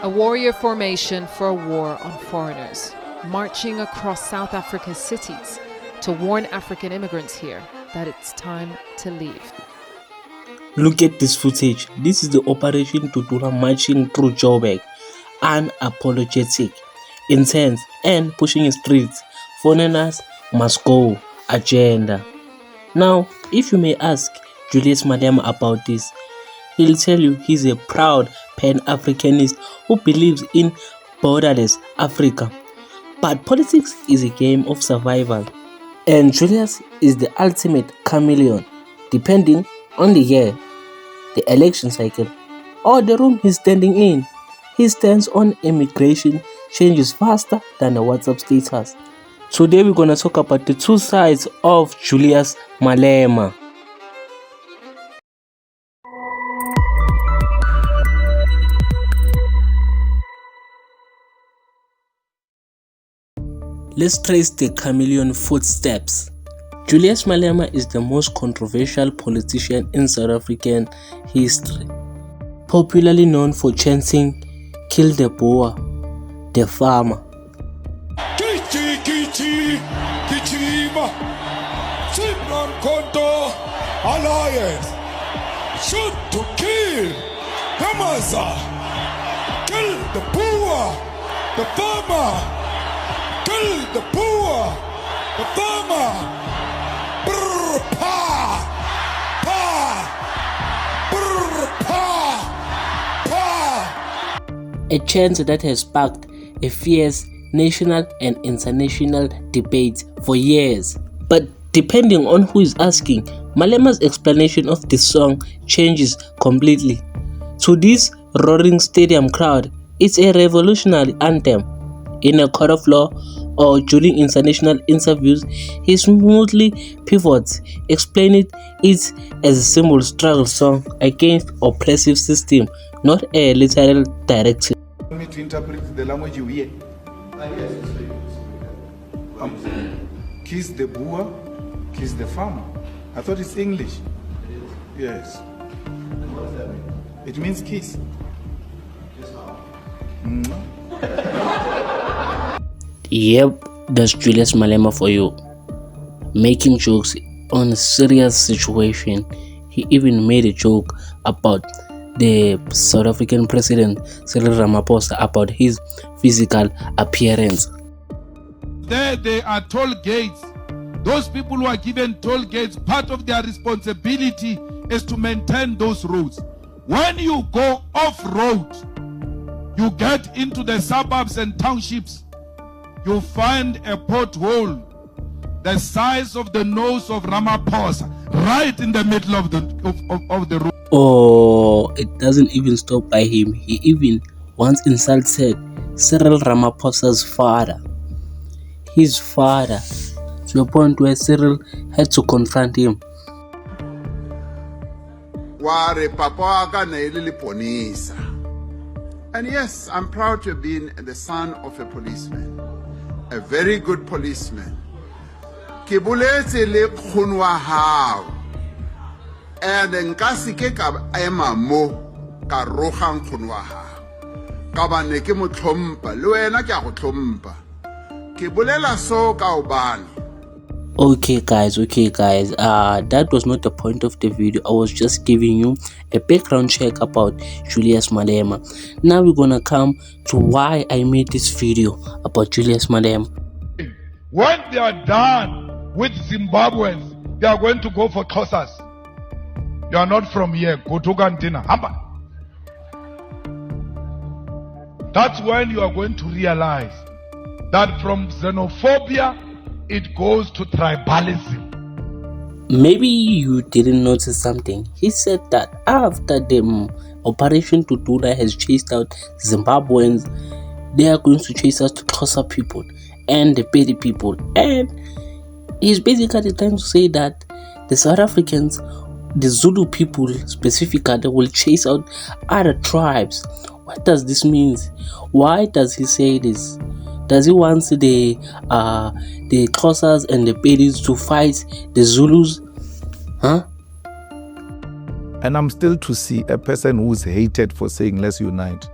A warrior formation for a war on foreigners, marching across South Africa's cities to warn African immigrants here that it's time to leave. Look at this footage. This is the Operation Tutula marching through Joburg, unapologetic, intense, and pushing streets. Foreigners must go agenda. Now, if you may ask Julius Malema about this, he'll tell you he's a proud Pan-Africanist who believes in borderless Africa. But politics is a game of survival, and Julius is the ultimate chameleon, depending on the year, the election cycle, or the room he's standing in. His stance on immigration changes faster than a WhatsApp status. Today we're gonna talk about the two sides of Julius Malema. Let's trace the chameleon footsteps. Julius Malema is the most controversial politician in South African history, popularly known for chanting "Kill the Boer, the farmer." Alliance shoot to kill the mother, kill the poor, the farmer, kill the poor, the farmer. Brr, pa, pa, brr, pa, pa. A chant that has sparked a fierce national and international debate for years. But depending on who is asking, Malema's explanation of this song changes completely. To this roaring stadium crowd, it's a revolutionary anthem. In a court of law or during international interviews, he smoothly pivots, explaining it as a symbol struggle song against oppressive system, not a literal directive. Me to interpret the language you hear. Kiss the Boer, kiss the farmer. I thought it's English. Yes. And what does that mean? It means kiss. Kiss how? Yep, that's Julius Malema for you. Making jokes on a serious situation. He even made a joke about the South African president Cyril Ramaphosa about his physical appearance. There are toll gates. Those people who are given toll gates, part of their responsibility is to maintain those roads. When you go off-road, you get into the suburbs and townships, you find a pothole the size of the nose of Ramaphosa right in the middle of the road. Oh, it doesn't even stop by him. He even once insulted Cyril Ramaphosa's father. His father, to a point where Cyril had to confront him. And yes, I'm proud to have been the son of a policeman, a very good policeman. Ke boletse le khunwa hao. And nka se ke ka ema mo ka rogang khunwa hao. Ka ba ne ke mo tlhompa le wena ke a go tlhompa. Ke bolela so ka obane. Okay guys, that was not the point of the video. I was just giving you a background check about Julius Malema. Now we're gonna come to why I made this video about Julius Malema. When they are done with Zimbabweans, they are going to go for Xhosas. You are not from here. Go to Gantina. Hamba. That's when you are going to realize that from xenophobia, it goes to tribalism. Maybe you didn't notice something. He said that after the Operation Tutula has chased out Zimbabweans, they are going to chase us to Xhosa people and the Pedi people. And he's basically trying to say that the South Africans, the Zulu people specifically, will chase out other tribes. What does this mean? Why does he say this? Does he want the Xhosas and the Pedis to fight the Zulus? Huh? And I'm still to see a person who's hated for saying let's unite.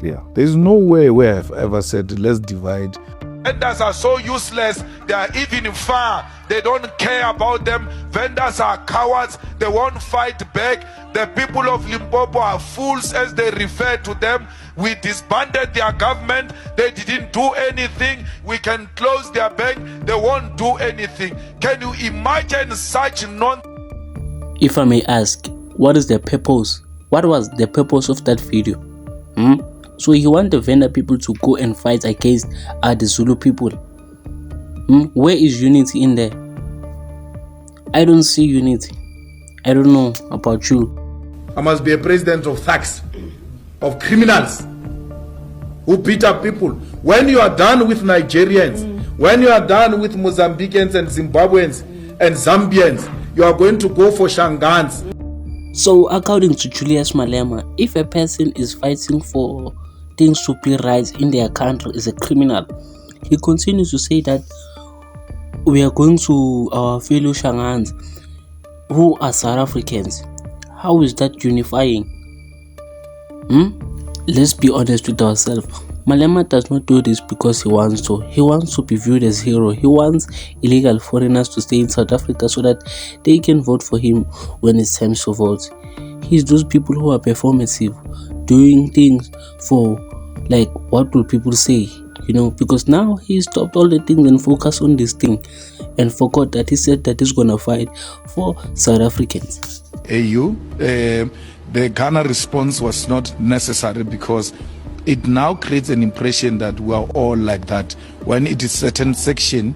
Yeah, there's no way where I've ever said let's divide. Vendors are so useless, they are even far. They don't care about them. Vendors are cowards, they won't fight back. The people of Limpopo are fools as they refer to them. We disbanded their government, they didn't do anything. We can close their bank, they won't do anything. Can you imagine such nonsense? If I may ask, what is the purpose? What was the purpose of that video? So you want the Venda people to go and fight against the Zulu people? Where is unity in there? I don't see unity. I don't know about you. I must be a president of thugs, of criminals who beat up people. When you are done with Nigerians, when you are done with Mozambicans and Zimbabweans and Zambians, you are going to go for Shangans. So according to Julius Malema, if a person is fighting for things to be rights in their country is a criminal, he continues to say that we are going to our fellow Shangans who are South Africans. How is that unifying? Let's be honest with ourselves. Malema does not do this because he wants to. He wants to be viewed as hero. He wants illegal foreigners to stay in South Africa so that they can vote for him when it's time to vote. He's those people who are performative, doing things for like what will people say, because now he stopped all the things and focused on this thing and forgot that he said that he's gonna fight for South Africans. The Ghana response was not necessary because it now creates an impression that we are all like that, when it is certain section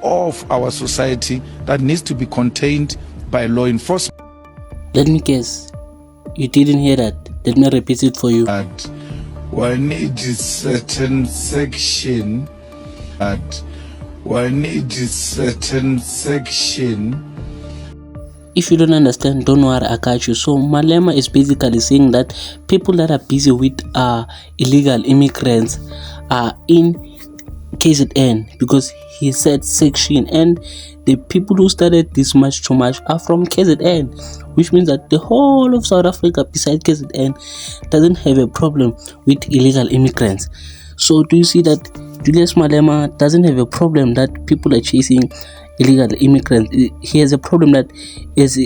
of our society that needs to be contained by law enforcement. Let me guess, you didn't hear that. Let me repeat it for you. That when it is certain section, If you don't understand, don't worry, I got you. So Malema is basically saying that people that are busy with illegal immigrants are in KZN, because he said section, and the people who started this march to march are from KZN, which means that the whole of South Africa besides KZN doesn't have a problem with illegal immigrants. So do you see that Julius Malema doesn't have a problem that people are chasing illegal immigrants? He has a problem that is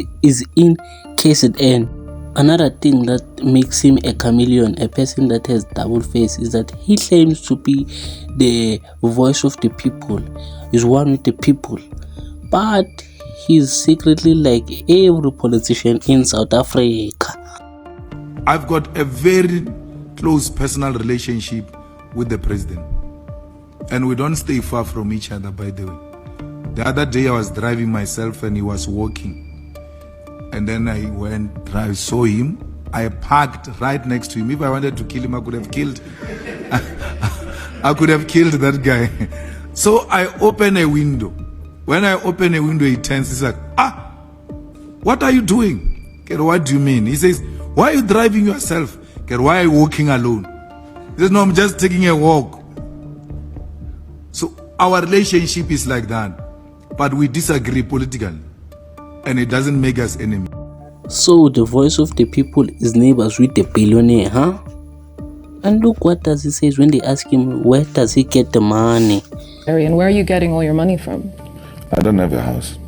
in KZN. Another thing that makes him a chameleon, a person that has double face, is that he claims to be the voice of the people, is one with the people, but he's secretly like every politician in South Africa. I've got a very close personal relationship with the president, and we don't stay far from each other, by the way. The other day I was driving myself and he was walking, and then I saw him. I parked right next to him. If I wanted to kill him, I could have killed I could have killed that guy. So I open a window. When I open a window, he turns, he's like, what are you doing? What do you mean? He says, why are you driving yourself? Why are you walking alone? He says, no, I'm just taking a walk. So our relationship is like that, but we disagree politically, and it doesn't make us enemies. So the voice of the people is neighbors with the billionaire, huh? And look what does he say when they ask him, where does he get the money? And where are you getting all your money from? I don't have a house.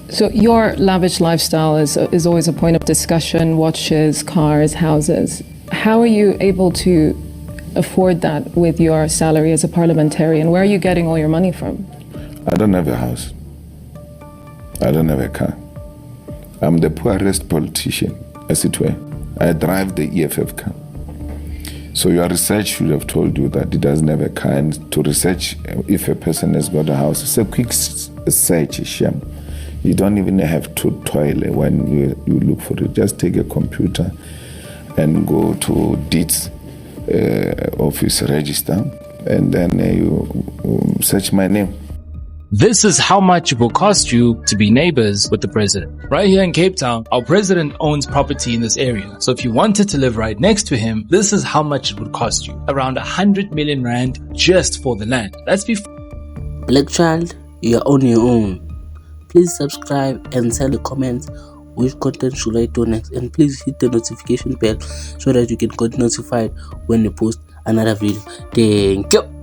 So your lavish lifestyle is always a point of discussion: watches, cars, houses. How are you able to afford that with your salary as a parliamentarian? Where are you getting all your money from? I don't have a house. I don't have a car. I'm the poorest politician, as it were. I drive the EFF car. So your research should have told you that he doesn't have a car, and to research if a person has got a house, it's a quick search, Shem. You don't even have to toil when you look for it. Just take a computer and go to Deeds office register, and then you search my name. This is how much it will cost you to be neighbors with the president. Right here in Cape Town, our president owns property in this area. So if you wanted to live right next to him, this is how much it would cost you. Around 100 million rand just for the land. That's before. Black child, you're on your own. Please subscribe and tell the comments which content should I do next, and please hit the notification bell so that you can get notified when we post another video. Thank you.